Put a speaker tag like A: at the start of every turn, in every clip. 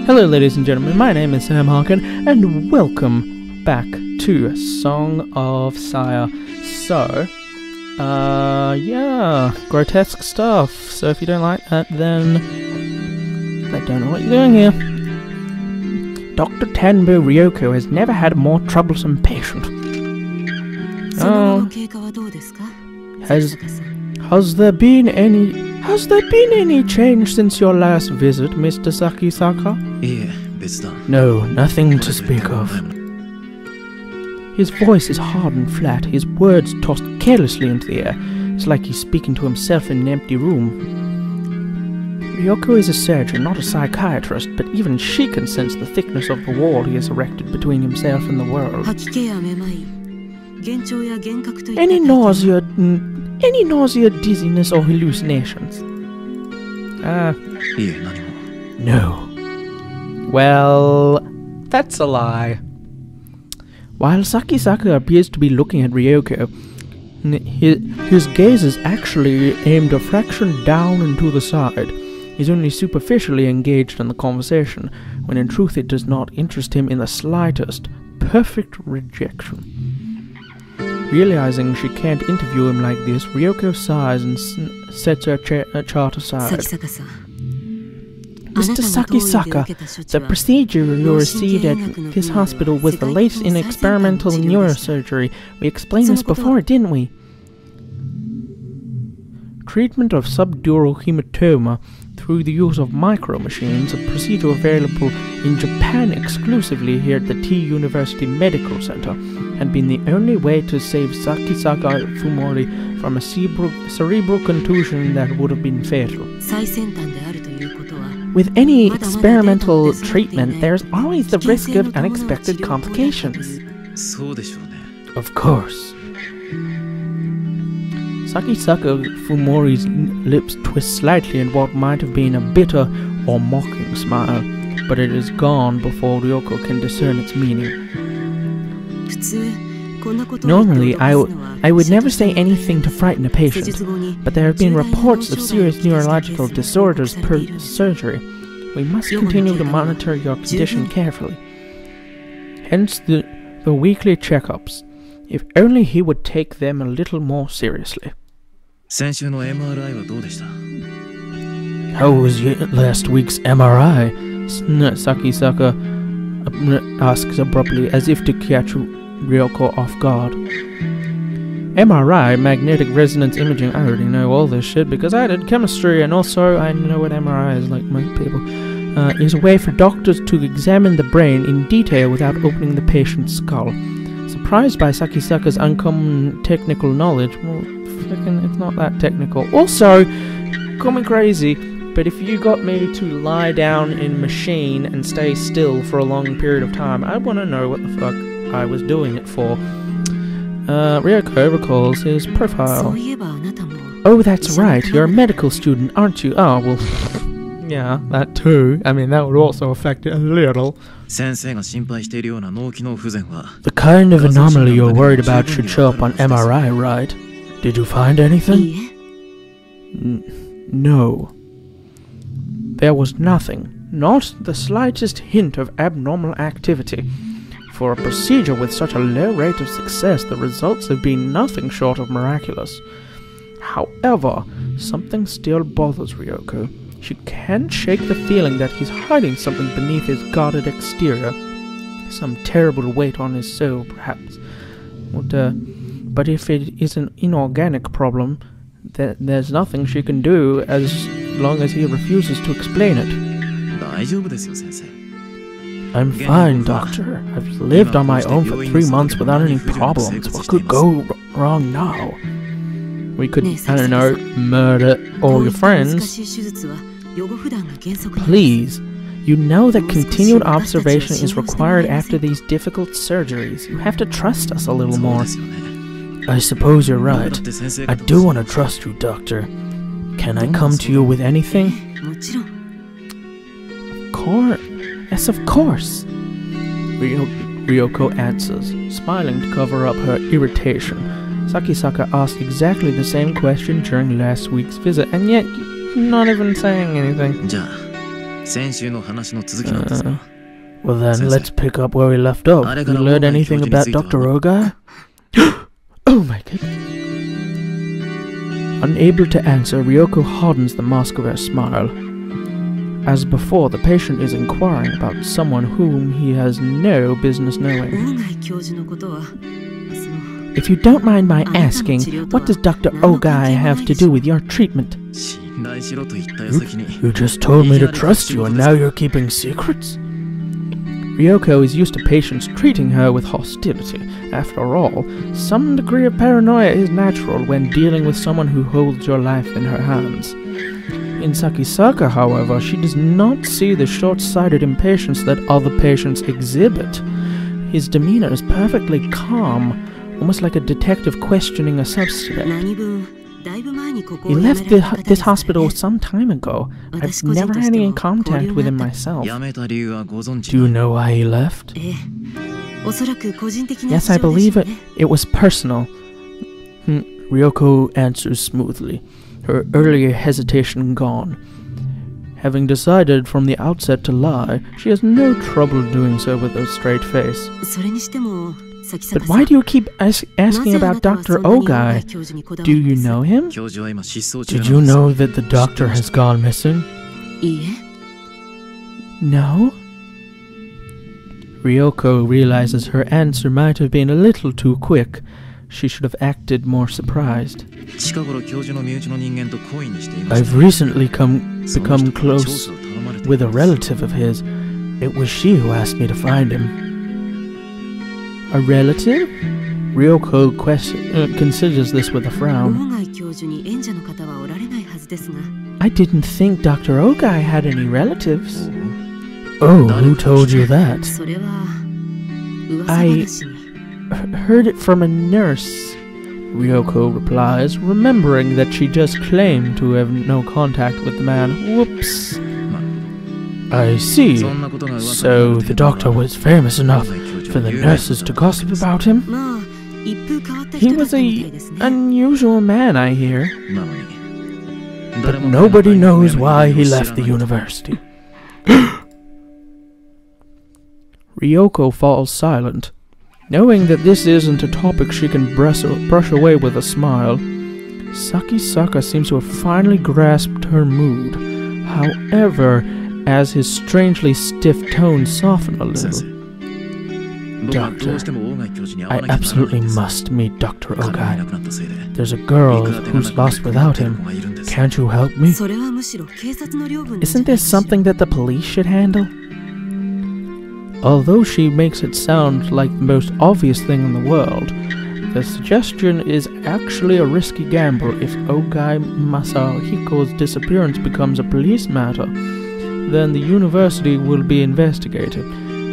A: Hello ladies and gentlemen, my name is Sam Harkin, and welcome back to Song of Sire. So, yeah, grotesque stuff. So if you don't like that, then I don't know what you're doing here. Dr. Tanbo Ryoko has never had a more troublesome patient. Oh, has there been any change since your last visit, Mr. Sakisaka? No, nothing to speak of. His voice is hard and flat, his words tossed carelessly into the air. It's like he's speaking to himself in an empty room. Ryoko is a surgeon, not a psychiatrist, but even she can sense the thickness of the wall he has erected between himself and the world. Any nausea, dizziness, or hallucinations? No. Well, that's a lie. While Sakisaka appears to be looking at Ryoko, his gaze is actually aimed a fraction down and to the side. He's only superficially engaged in the conversation, when in truth it does not interest him in the slightest. Perfect rejection. Realizing she can't interview him like this, Ryoko sighs and sets her chart aside. Mr. Sakisaka, the procedure you received at this hospital was the latest in experimental neurosurgery. We explained this before, didn't we? Treatment of subdural hematoma through the use of micro-machines, a procedure available in Japan exclusively here at the T University Medical Center, had been the only way to save Sakisaka Fumori from a cerebral contusion that would have been fatal. With any experimental treatment, there's always the risk of unexpected complications. Of course. Sakisaka Fumori's lips twist slightly in what might have been a bitter or mocking smile, but it is gone before Ryoko can discern its meaning. Normally, I would never say anything to frighten a patient, but there have been reports of serious neurological disorders per surgery. We must continue to monitor your condition carefully. Hence the weekly checkups. If only he would take them a little more seriously. How was last week's MRI? Sakisaka asks abruptly, as if to catch Ryoko off guard. MRI, magnetic resonance imaging, I already know all this shit because I did chemistry, and also I know what MRI is, like most people. Is a way for doctors to examine the brain in detail without opening the patient's skull. Surprised by Sakisaka's uncommon technical knowledge, well, frickin' it's not that technical. Also, call me crazy, but if you got me to lie down in machine and stay still for a long period of time, I want to know what the fuck I was doing it for. Ryoko recalls his profile. Oh, that's right, you're a medical student, aren't you? Oh, well, yeah, that too. I mean, that would also affect it a little. The kind of anomaly you're worried about should show up on MRI, right? Did you find anything? No. There was nothing. Not the slightest hint of abnormal activity. For a procedure with such a low rate of success, the results have been nothing short of miraculous. However, something still bothers Ryoko. She can't shake the feeling that he's hiding something beneath his guarded exterior. Some terrible weight on his soul, perhaps. But if it is an inorganic problem, there's nothing she can do as long as he refuses to explain it. I'm fine, doctor. I've lived on my own for 3 months without any problems. What could go wrong now? We could, I don't know, murder all your friends. Please, you know that continued observation is required after these difficult surgeries. You have to trust us a little more. I suppose you're right. I do want to trust you, doctor. Can I come to you with anything? Of course. Yes, of course. Ryoko answers, smiling to cover up her irritation. Sakisaka asked exactly the same question during last week's visit, and yet not even saying anything. Well then, let's pick up where we left off. Have you learned anything about Dr. Ogai? Oh my goodness. Unable to answer, Ryoko hardens the mask of her smile. As before, the patient is inquiring about someone whom he has no business knowing. If you don't mind my asking, what does Dr. Ogai have to do with your treatment? You just told me to trust you and now you're keeping secrets? Ryoko is used to patients treating her with hostility. After all, some degree of paranoia is natural when dealing with someone who holds your life in her hands. In Sakisaka, however, she does not see the short-sighted impatience that other patients exhibit. His demeanor is perfectly calm, almost like a detective questioning a suspect. He left this hospital some time ago. I've never had any contact with him myself. Do you know why he left? Yes, I believe it was personal. Ryoko answers smoothly, her earlier hesitation gone. Having decided from the outset to lie, she has no trouble doing so with a straight face. But why do you keep asking about Dr. Ogai? Do you know him? Did you know that the doctor has gone missing? No? Ryoko realizes her answer might have been a little too quick. She should have acted more surprised. I've recently become close with a relative of his. It was she who asked me to find him. A relative? Ryoko considers this with a frown. I didn't think Dr. Ogai had any relatives. Oh, who told you that? I heard it from a nurse, Ryoko replies, remembering that she just claimed to have no contact with the man. Whoops. I see. So the doctor was famous enough for the nurses to gossip about him? He was an unusual man, I hear. But nobody knows why he left the university. Ryoko falls silent. Knowing that this isn't a topic she can brush away with a smile, Sakisaka seems to have finally grasped her mood. However, as his strangely stiff tones soften a little. Doctor, I absolutely must meet Dr. Ogai. There's a girl who's lost without him. Can't you help me? Isn't there something that the police should handle? Although she makes it sound like the most obvious thing in the world, the suggestion is actually a risky gamble. If Ogai Masahiko's disappearance becomes a police matter, then the university will be investigated.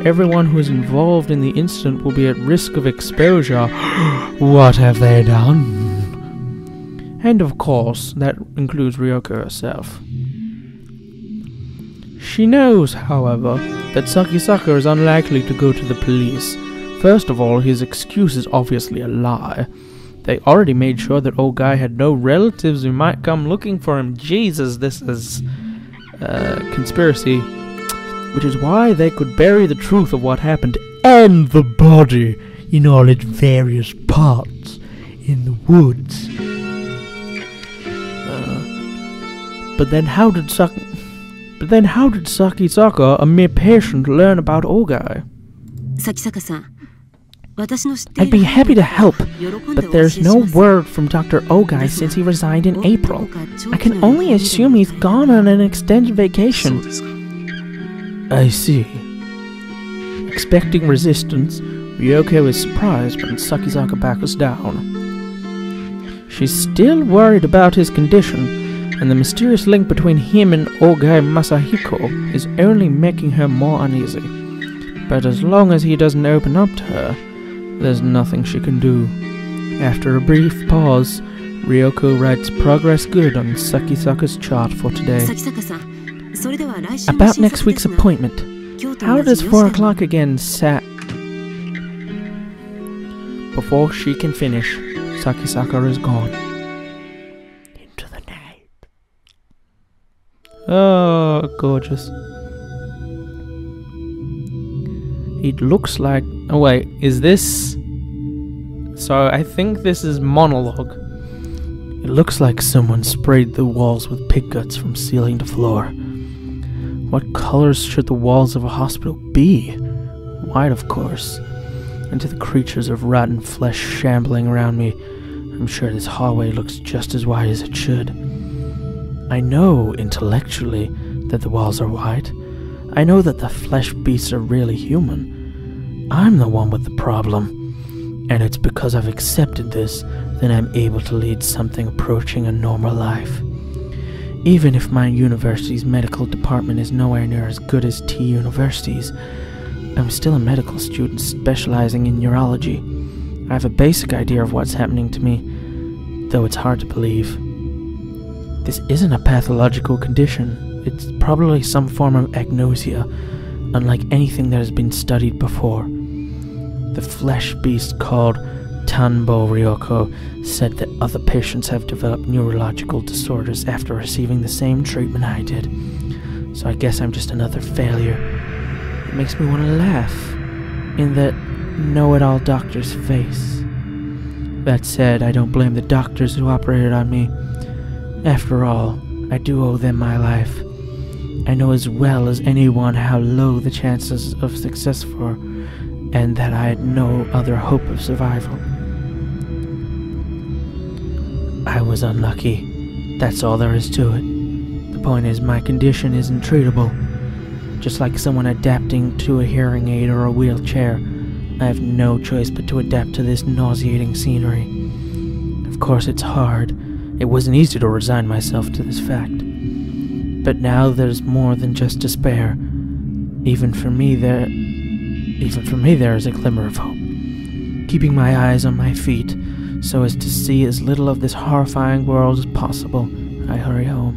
A: Everyone who is involved in the incident will be at risk of exposure. What have they done? And of course, that includes Ryoko herself. She knows, however, that Sakisaka is unlikely to go to the police. First of all, his excuse is obviously a lie. They already made sure that Ogai had no relatives who might come looking for him. Jesus, this is conspiracy. Which is why they could bury the truth of what happened and the body in all its various parts in the woods. But then how did Sakisaka, a mere patient, learn about Ogai? I'd be happy to help, but there's no word from Dr. Ogai since he resigned in April. I can only assume he's gone on an extended vacation. I see. Expecting resistance, Ryoko is surprised when Sakisaka backs down. She's still worried about his condition, and the mysterious link between him and Ogai Masahiko is only making her more uneasy. But as long as he doesn't open up to her, there's nothing she can do. After a brief pause, Ryoko writes progress good on Sakisaka's chart for today. About next week's appointment. How does 4 o'clock again Before she can finish, Sakisaka is gone. Into the night. Oh, gorgeous. It looks like... Oh wait, is this... So I think this is monologue. It looks like someone sprayed the walls with pig guts from ceiling to floor. What colors should the walls of a hospital be? White, of course. And to the creatures of rotten flesh shambling around me, I'm sure this hallway looks just as white as it should. I know, intellectually, that the walls are white. I know that the flesh beasts are really human. I'm the one with the problem. And it's because I've accepted this that I'm able to lead something approaching a normal life. Even if my university's medical department is nowhere near as good as T University's, I'm still a medical student specializing in neurology. I have a basic idea of what's happening to me, though it's hard to believe. This isn't a pathological condition. It's probably some form of agnosia, unlike anything that has been studied before. The flesh beast called Tanbo Ryoko said that other patients have developed neurological disorders after receiving the same treatment I did. So I guess I'm just another failure. It makes me want to laugh in that know-it-all doctor's face. That said, I don't blame the doctors who operated on me. After all, I do owe them my life. I know as well as anyone how low the chances of success were, and that I had no other hope of survival. I was unlucky. That's all there is to it. The point is, my condition isn't treatable. Just like someone adapting to a hearing aid or a wheelchair, I have no choice but to adapt to this nauseating scenery. Of course, it's hard. It wasn't easy to resign myself to this fact. But now there's more than just despair. Even for me there is a glimmer of hope. Keeping my eyes on my feet, so as to see as little of this horrifying world as possible, I hurry home.